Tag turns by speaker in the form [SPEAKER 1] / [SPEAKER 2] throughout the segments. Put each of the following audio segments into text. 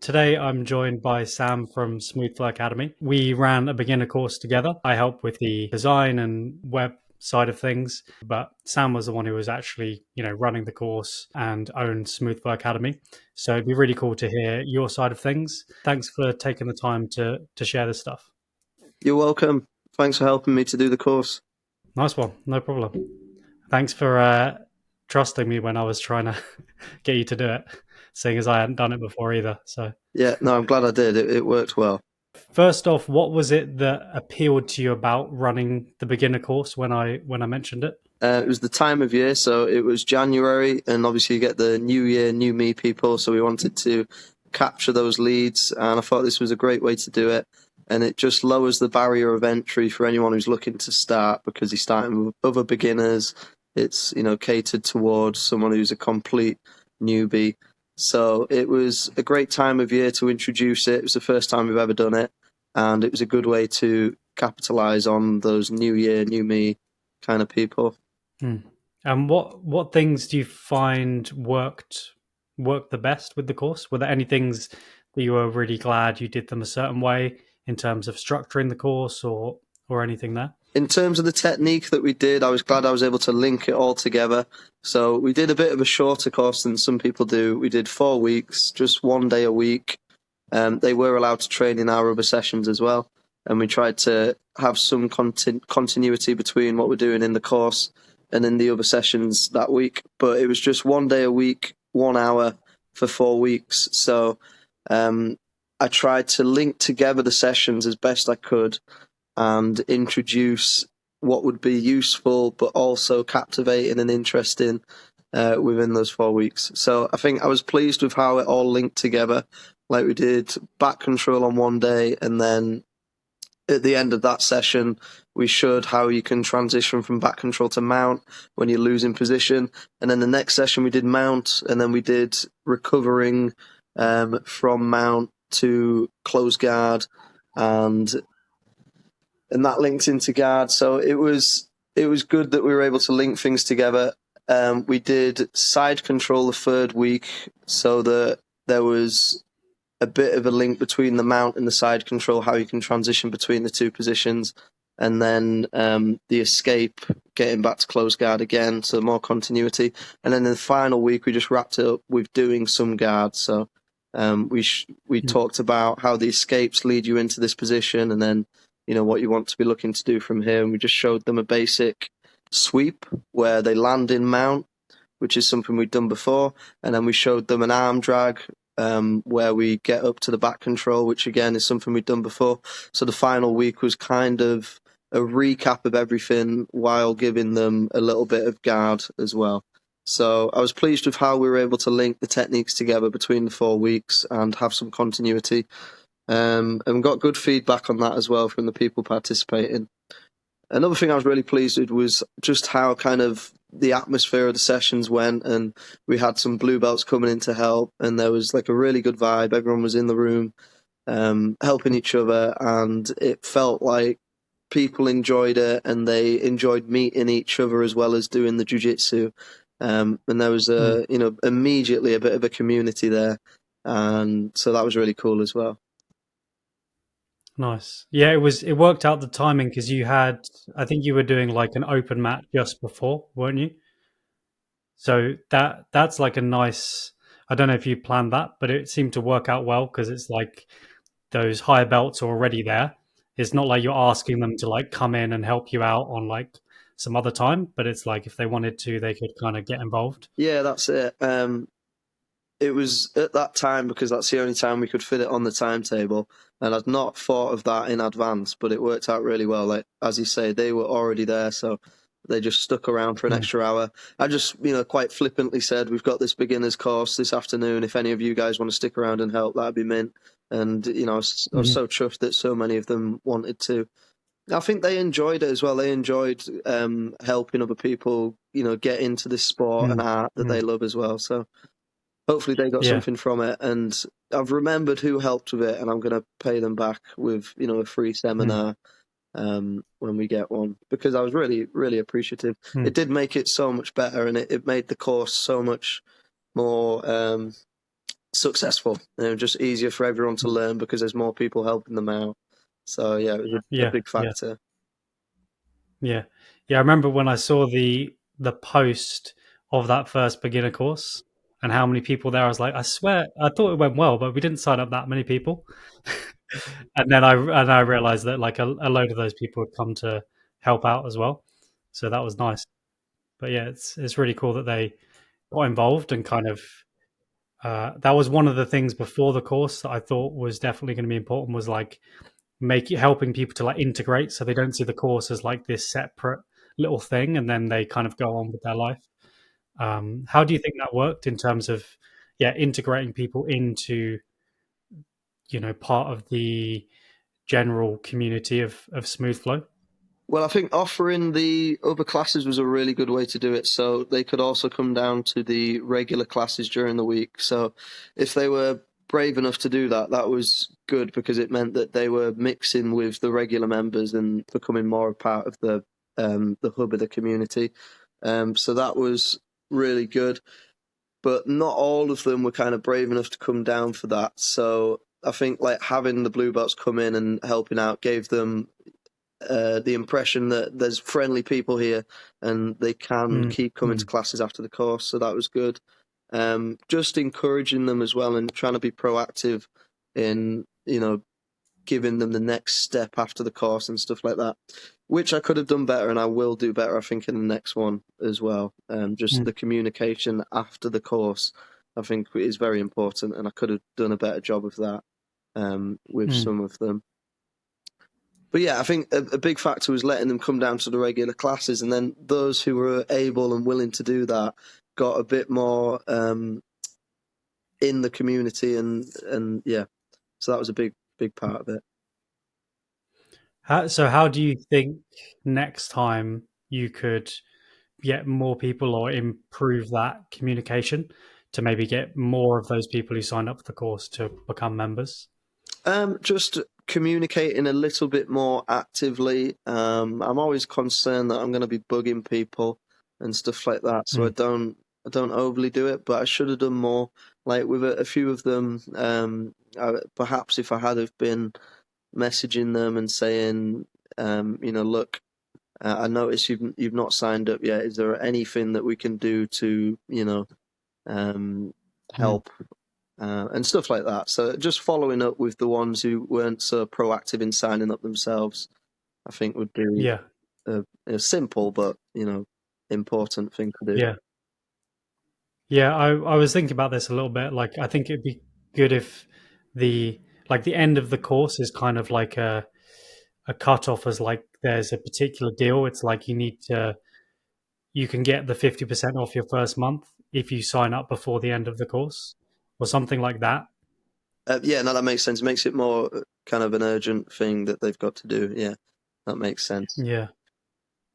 [SPEAKER 1] today I'm joined by Sam from Smooth Flow Academy. We ran a beginner course together. I helped with the design and web side of things, but Sam was the one who was actually, running the course and owned Smooth Flow Academy. So it'd be really cool to hear your side of things. Thanks for taking the time to share this stuff.
[SPEAKER 2] You're welcome. Thanks for helping me to do the course.
[SPEAKER 1] Nice one. No problem. Thanks for trusting me when I was trying to get you to do it, seeing as I hadn't done it before either. So
[SPEAKER 2] Yeah, no, I'm glad I did. It worked well.
[SPEAKER 1] first off, what was it that appealed to you about running the beginner course when I mentioned it?
[SPEAKER 2] It was the time of year, so it was January, and obviously you get the new year, new me people. So we wanted to capture those leads, and I thought this was a great way to do it. And it just lowers the barrier of entry for anyone who's looking to start, because he's starting with other beginners. It's catered towards someone who's a complete newbie. So it was a great time of year to introduce it. It was the first time we've ever done it, and it was a good way to capitalize on those new year, new me kind of people.
[SPEAKER 1] And what things do you find worked the best with the course? Were there any things that you were really glad you did them a certain way in terms of structuring the course or anything there?
[SPEAKER 2] In terms of the technique that we did, I was glad I was able to link it all together. So we did a bit of a shorter course than some people do. We did 4 weeks, just 1 day a week. They were allowed to train in our other sessions as well. And we tried to have some continuity between what we're doing in the course and in the other sessions that week. But it was just 1 day a week, 1 hour for 4 weeks. So I tried to link together the sessions as best I could and introduce what would be useful but also captivating and interesting within those 4 weeks. So I think I was pleased with how it all linked together. Like, we did back control on 1 day, and then at the end of that session, we showed how you can transition from back control to mount when you're losing position. And then the next session we did mount, and then we did recovering from mount to close guard, and that linked into guard. So it was good that we were able to link things together. We did side control the 3rd week, so that there was a bit of a link between the mount and the side control, how you can transition between the two positions, and then the escape, getting back to close guard again, so more continuity. And then in the final week, we just wrapped it up with doing some guard. So we talked about how the escapes lead you into this position, and then what you want to be looking to do from here. And we just showed them a basic sweep where they land in mount, which is something we'd done before, and then we showed them an arm drag where we get up to the back control, which again is something we'd done before. So the final week was kind of a recap of everything while giving them a little bit of guard as well. So I was pleased with how we were able to link the techniques together between the 4 weeks and have some continuity. And got good feedback on that as well from the people participating. Another thing I was really pleased with was just how kind of the atmosphere of the sessions went, and we had some blue belts coming in to help, and there was like a really good vibe. Everyone was in the room helping each other, and it felt like people enjoyed it, and they enjoyed meeting each other as well as doing the jiu-jitsu. And there was immediately a bit of a community there, and so that was really cool as well.
[SPEAKER 1] Nice. Yeah, it worked out the timing because I think you were doing like an open mat just before, weren't you? So that's like a nice, I don't know if you planned that, but it seemed to work out well because it's like those higher belts are already there. It's not like you're asking them to like come in and help you out on like some other time, but it's like if they wanted to, they could kind of get involved.
[SPEAKER 2] Yeah, that's it. It was at that time because that's the only time we could fit it on the timetable, and I'd not thought of that in advance, but it worked out really well. Like, as you say, they were already there, so they just stuck around for an extra hour. I just, quite flippantly said, we've got this beginner's course this afternoon. If any of you guys want to stick around and help, that'd be mint. And, I was so chuffed that so many of them wanted to. I think they enjoyed it as well. They enjoyed helping other people, get into this sport and art that they love as well. So hopefully they got something from it. And I've remembered who helped with it, and I'm going to pay them back with, a free seminar when we get one, because I was really, really appreciative. It did make it so much better, and it made the course so much more successful. Just easier for everyone to learn because there's more people helping them out. So yeah, it was a
[SPEAKER 1] Yeah,
[SPEAKER 2] big
[SPEAKER 1] yeah,
[SPEAKER 2] factor.
[SPEAKER 1] yeah, yeah. I remember when I saw the post of that first beginner course and how many people there. I was like, I swear, I thought it went well, but we didn't sign up that many people. And then I realized that like a load of those people had come to help out as well. So that was nice. But yeah, it's really cool that they got involved and kind of that was one of the things before the course that I thought was definitely going to be important was like helping people to like integrate so they don't see the course as like this separate little thing and then they kind of go on with their life. How do you think that worked in terms of integrating people into part of the general community of smooth flow?
[SPEAKER 2] Well, I think offering the other classes was a really good way to do it. So they could also come down to the regular classes during the week. So if they were brave enough to do that, that was good because it meant that they were mixing with the regular members and becoming more a part of the hub of the community. So that was really good. But not all of them were kind of brave enough to come down for that. So I think like having the blue belts come in and helping out gave them the impression that there's friendly people here and they can
[SPEAKER 1] Mm,
[SPEAKER 2] keep coming to
[SPEAKER 1] mm,
[SPEAKER 2] classes after the course. So that was good. Just encouraging them as well and trying to be proactive in, giving them the next step after the course and stuff like that, which I could have done better and I will do better, I think, in the next one as well. Just
[SPEAKER 1] mm,
[SPEAKER 2] the communication after the course, I think, is very important, and I could have done a better job of that with
[SPEAKER 1] mm.
[SPEAKER 2] some of them. But yeah, I think a big factor was letting them come down to the regular classes, and then those who were able and willing to do that got a bit more in the community, and yeah, so that was a big part of it.
[SPEAKER 1] How do you think next time you could get more people or improve that communication to maybe get more of those people who signed up for the course to become members?
[SPEAKER 2] Just communicating a little bit more actively. I'm always concerned that I'm going to be bugging people and stuff like that, so
[SPEAKER 1] Mm,
[SPEAKER 2] I don't overly do it, but I should have done more. Like with a few of them, perhaps if I had have been messaging them and saying, look, I noticed you've not signed up yet. Is there anything that we can do to, um,
[SPEAKER 1] mm.
[SPEAKER 2] help and stuff like that? So just following up with the ones who weren't so proactive in signing up themselves, I think would be
[SPEAKER 1] Yeah,
[SPEAKER 2] a simple but important thing to do.
[SPEAKER 1] yeah, yeah. I was thinking about this a little bit. Like, I think it'd be good if the the end of the course is kind of like a cutoff as like there's a particular deal. It's like you can get the 50% off your first month if you sign up before the end of the course or something like that.
[SPEAKER 2] Yeah, no, that makes sense. It makes it more kind of an urgent thing that they've got to do. Yeah, that makes sense.
[SPEAKER 1] Yeah,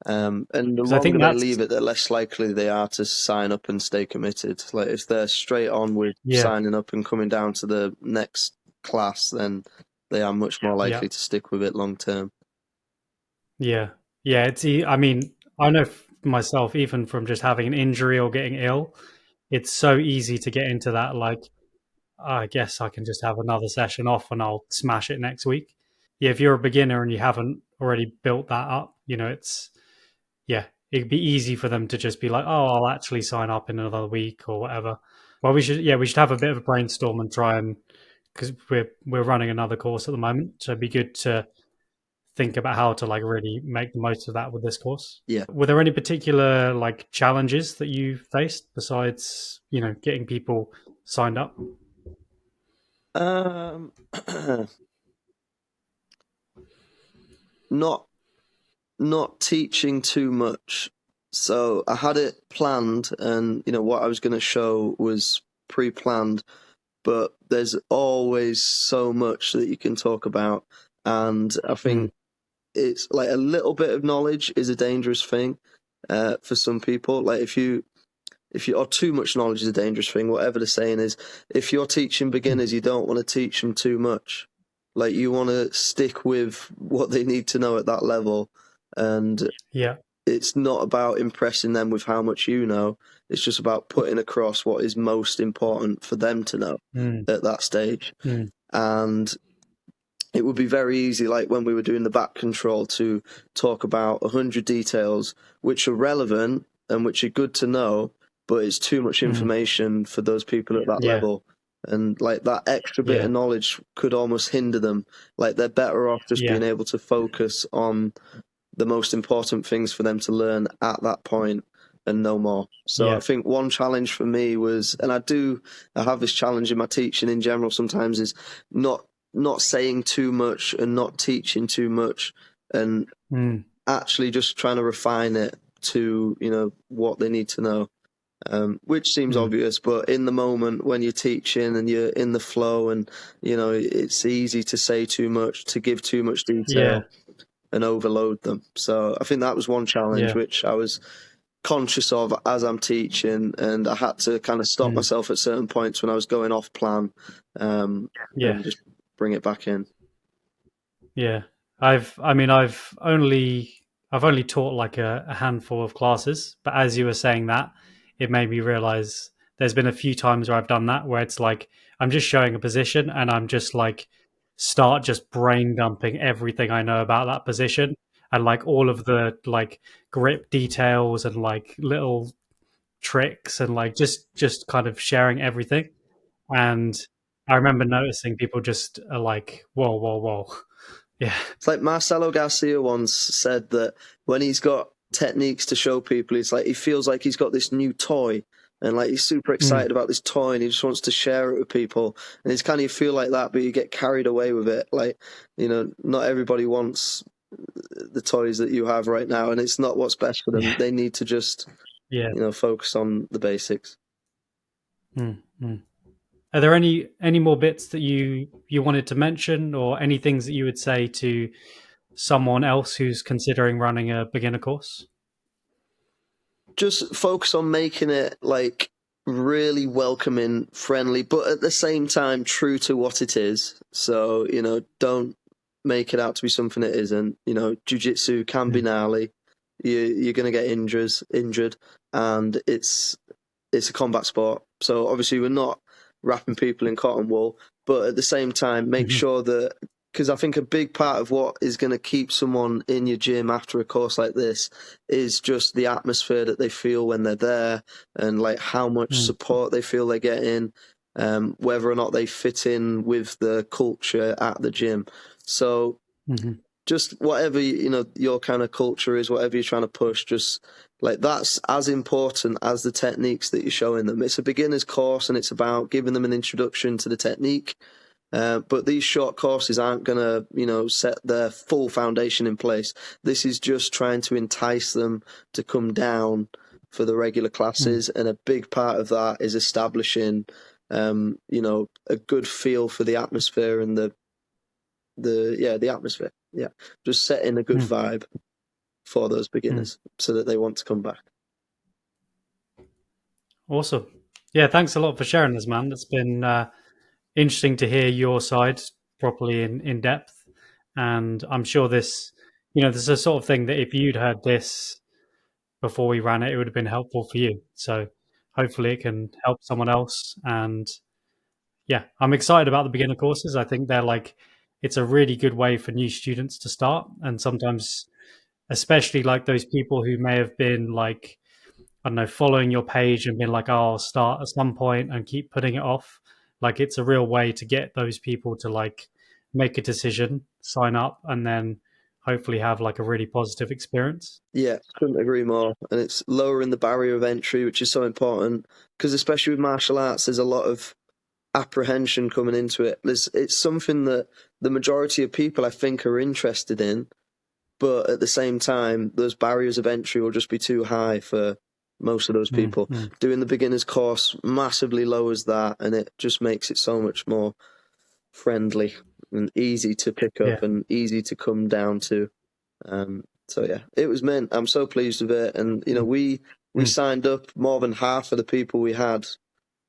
[SPEAKER 2] And the
[SPEAKER 1] because I
[SPEAKER 2] longer
[SPEAKER 1] think
[SPEAKER 2] they
[SPEAKER 1] that's
[SPEAKER 2] leave it, the less likely they are to sign up and stay committed. Like if they're straight on with
[SPEAKER 1] yeah,
[SPEAKER 2] signing up and coming down to the next class, then they are much more
[SPEAKER 1] yeah,
[SPEAKER 2] likely to stick with it long term.
[SPEAKER 1] yeah, yeah. I mean, I know myself, even from just having an injury or getting ill, it's so easy to get into that. Like, I guess I can just have another session off and I'll smash it next week. Yeah, if you're a beginner and you haven't already built that up, it's it'd be easy for them to just be like, oh, I'll actually sign up in another week or whatever. Well, we should have a bit of a brainstorm and try and because we're running another course at the moment, so it'd be good to think about how to like really make the most of that with this course.
[SPEAKER 2] Yeah.
[SPEAKER 1] Were there any particular like challenges that you faced besides getting people signed up?
[SPEAKER 2] Um, not not teaching too much. So I had it planned, and what I was going to show was pre-planned. But there's always so much that you can talk about, and I
[SPEAKER 1] Mm,
[SPEAKER 2] think it's like a little bit of knowledge is a dangerous thing for some people. Like if you or too much knowledge is a dangerous thing. Whatever the saying is, if you're teaching
[SPEAKER 1] mm,
[SPEAKER 2] beginners, you don't want to teach them too much. Like you want to stick with what they need to know at that level, and
[SPEAKER 1] yeah.
[SPEAKER 2] it's not about impressing them with how much you know. It's just about putting across what is most important for them to know at that stage. And it would be very easy, like when we were doing the back control, to talk about 100 details which are relevant and which are good to know, but it's too much information for those people at that level. And like that extra bit of knowledge could almost hinder them. Like they're better off just being able to focus on the most important things for them to learn at that point and no more. So I think one challenge for me was, and I have this challenge in my teaching in general sometimes, is not saying too much and not teaching too much, and actually just trying to refine it to, you know, what they need to know. Which seems obvious, but in the moment when you're teaching and you're in the flow, and you know, it's easy to say too much, to give too much detail and overload them. So I think that was one challenge which I was conscious of as I'm teaching, and I had to kind of stop myself at certain points when I was going off plan, and just bring it back in.
[SPEAKER 1] Yeah, I've only taught like a handful of classes, but as you were saying that, it made me realize there's been a few times where I've done that, where it's like I'm just showing a position and I'm just like start just brain dumping everything I know about that position, and like all of the like grip details and like little tricks, and like just kind of sharing everything. And I remember noticing people just are like, whoa, whoa, whoa. Yeah.
[SPEAKER 2] It's like Marcelo Garcia once said that when he's got techniques to show people, it's like he feels like he's got this new toy, and like he's super excited about this toy and he just wants to share it with people. And it's kind of, you feel like that, but you get carried away with it. Like, you know, not everybody wants the toys that you have right now, and it's not what's best for them. They need to just, you know, focus on the basics.
[SPEAKER 1] Are there any more bits that you wanted to mention, or any things that you would say to someone else who's considering running a beginner course?
[SPEAKER 2] Just focus on making it like really welcoming, friendly, but at the same time true to what it is. So, you know, don't make it out to be something it isn't. You know, jiu-jitsu can be gnarly. You're going to get injured, and it's a combat sport. So obviously we're not wrapping people in cotton wool, but at the same time, make sure that, because I think a big part of what is going to keep someone in your gym after a course like this is just the atmosphere that they feel when they're there, and like how much support they feel they're getting, whether or not they fit in with the culture at the gym. So just whatever, you know, your kind of culture is, whatever you're trying to push, just like that's as important as the techniques that you're showing them. It's a beginner's course and it's about giving them an introduction to the technique. But these short courses aren't going to, you know, set their full foundation in place. This is just trying to entice them to come down for the regular classes. And a big part of that is establishing, you know, a good feel for the atmosphere and the atmosphere. Yeah. Just setting a good vibe for those beginners so that they want to come back.
[SPEAKER 1] Awesome. Yeah, thanks a lot for sharing this, man. It's been interesting to hear your side properly in depth, and I'm sure this is a sort of thing that if you'd heard this before we ran it would have been helpful for you. So hopefully it can help someone else. And yeah, I'm excited about the beginner courses. I think it's a really good way for new students to start, and sometimes especially like those people who may have been like, I don't know, following your page and been like, oh, I'll start at some point and keep putting it off. Like it's a real way to get those people to like make a decision, sign up, and then hopefully have like a really positive experience.
[SPEAKER 2] Yeah, couldn't agree more. And it's lowering the barrier of entry, which is so important, because especially with martial arts, there's a lot of apprehension coming into it. It's something that the majority of people, I think, are interested in, but at the same time, those barriers of entry will just be too high for most of those people. Doing the beginner's course massively lowers that, and it just makes it so much more friendly and easy to pick up and easy to come down to. So yeah, it was mint. I'm so pleased with it, and you know, we signed up more than half of the people we had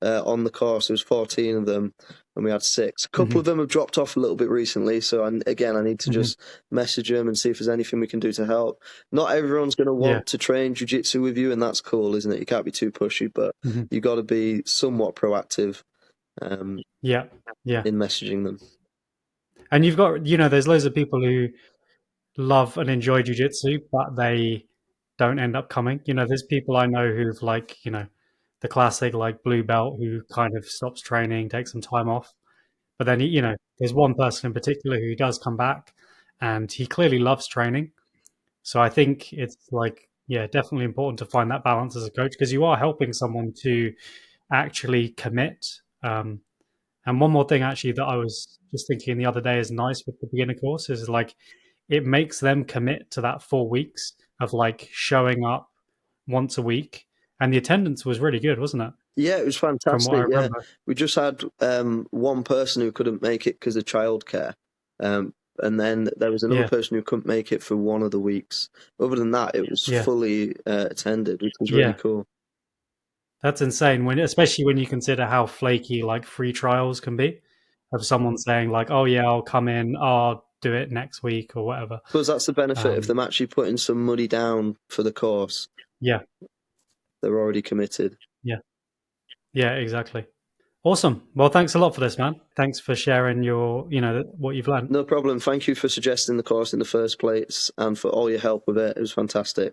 [SPEAKER 2] on the course. There was 14 of them, and we had 6. A couple
[SPEAKER 1] Hmm.
[SPEAKER 2] of them have dropped off a little bit recently, so again, I need to
[SPEAKER 1] Hmm.
[SPEAKER 2] just message them and see if there's anything we can do to help. Not everyone's going to
[SPEAKER 1] Yeah.
[SPEAKER 2] want to train jiu-jitsu with you, and that's cool, isn't it? You can't be too pushy, but
[SPEAKER 1] Hmm.
[SPEAKER 2] you got to be somewhat proactive
[SPEAKER 1] Yeah. Yeah.
[SPEAKER 2] in messaging them.
[SPEAKER 1] And you've got, there's loads of people who love and enjoy jujitsu, but they don't end up coming. There's people I know who've like, the classic like blue belt who kind of stops training, takes some time off. But then, there's one person in particular who does come back and he clearly loves training. So I think it's like, yeah, definitely important to find that balance as a coach because you are helping someone to actually commit. And one more thing, actually, that I was just thinking the other day is nice with the beginner course is like it makes them commit to that 4 weeks of like showing up once a week. And the attendance was really good, wasn't it?
[SPEAKER 2] Yeah, it was
[SPEAKER 1] From what I
[SPEAKER 2] fantastic. Yeah,
[SPEAKER 1] remember.
[SPEAKER 2] we just had one person who couldn't make it because of childcare, and then there was another
[SPEAKER 1] Yeah.
[SPEAKER 2] person who couldn't make it for one of the weeks. Other than that, it was
[SPEAKER 1] Yeah.
[SPEAKER 2] fully attended, which was really
[SPEAKER 1] Yeah.
[SPEAKER 2] cool.
[SPEAKER 1] That's insane especially when you consider how flaky like free trials can be of someone saying like, "Oh yeah, I'll come in, I'll do it next week or whatever."
[SPEAKER 2] Because that's the benefit of
[SPEAKER 1] Um,
[SPEAKER 2] them actually putting some money down for the course.
[SPEAKER 1] yeah,
[SPEAKER 2] They're already committed.
[SPEAKER 1] yeah, yeah, exactly. Awesome. Well, thanks a lot for this, man. Thanks for sharing what you've learned.
[SPEAKER 2] No problem. Thank you for suggesting the course in the first place and for all your help with it. It was fantastic.